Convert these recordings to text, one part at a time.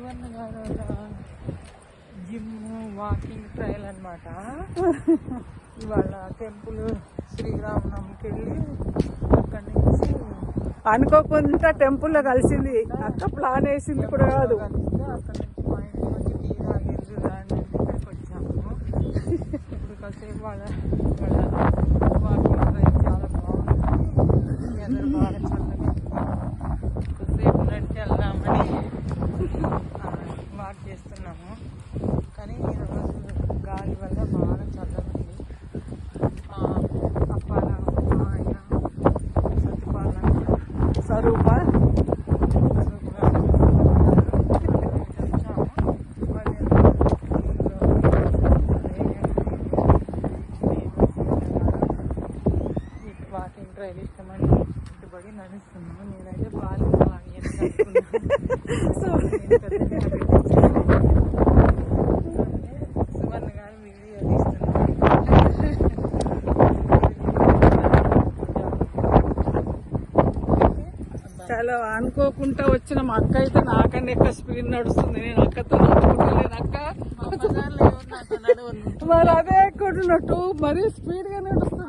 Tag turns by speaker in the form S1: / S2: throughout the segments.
S1: సువర్ణ గారు gym walking trial అనమాట. ఇవాళ టెంపుల్ శ్రీరామనవమికి వెళ్ళి అక్కడి నుంచి
S2: అనుకోకుండా టెంపుల్లో కలిసింది అక్క. ప్లాన్ వేసింది కూడా కాదు.
S1: అక్కడ నుంచి మా ఇంటి నుంచి టీ తాగేది దాని ఇక్కడికి వచ్చాము. ఇప్పుడు కాసేపు వాళ్ళ వాకింగ్ ట్రయల్ చాలా బాగుంది. వెదర్ బాగా చల్లగా కొద్దిసేపు నడిచి వెళ్దామని వాక్ చేస్తున్నాము. కానీ ఈరోజు గాలి వల్ల బాగా చల్లగా ఉంది. అప్పాల ఆయన సత్యపాల
S2: స్వరూప
S1: వాకింగ్ ట్రైల్ ఇష్టమని ఇటుబడి నడుస్తున్నాము. నేనైతే బాగా సువర్ణ గారు వీడియో
S2: చాలా అనుకోకుండా వచ్చిన మా అక్క అయితే నాకన్నా ఎక్కువ స్పీడ్ నడుస్తుంది. నేను అక్కతో నడుచుకుంటలేను. అక్క మరి అదే ఎక్కుంటున్నట్టు మరీ స్పీడ్ గా నడుస్తుంది.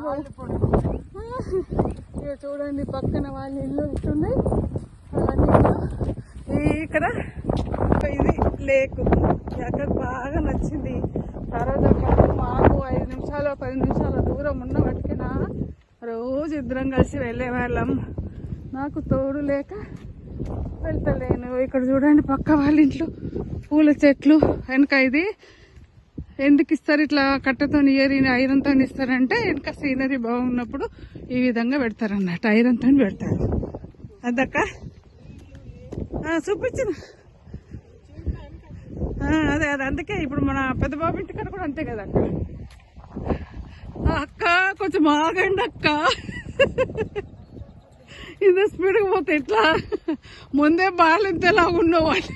S2: ఇక చూడండి పక్కన వాళ్ళ ఇల్లు ఉంటుంది. ఇక్కడ ఇది లేకు అక్కకు బాగా నచ్చింది. తర్వాత మాకు 5 నిమిషాలు 10 నిమిషాల దూరం ఉన్న వాటికినా రోజు ఇద్దరం కలిసి వెళ్ళేవాళ్ళం. నాకు తోడు లేక వెళ్తలేను. ఇక్కడ చూడండి పక్క వాళ్ళ ఇంట్లో పూల చెట్లు వెనక. ఇది ఎందుకు ఇస్తారు ఇట్లా కట్టతో ఐరన్తో ఇస్తారంటే వెనక సీనరీ బాగున్నప్పుడు ఈ విధంగా పెడతారు అన్నట్టు. ఐరన్తో పెడతారు. అదక్క చూపించిన అదే అందుకే ఇప్పుడు మన పెద్ద బాబు ఇంటికాడ కూడా అంతే కదా అక్క. అక్క కొంచెం ఆగండి అక్క. ఇంత స్పీడ్గా పోతే ఎట్లా? ముందే బాగా ఇంతలా ఉన్నవాళ్ళు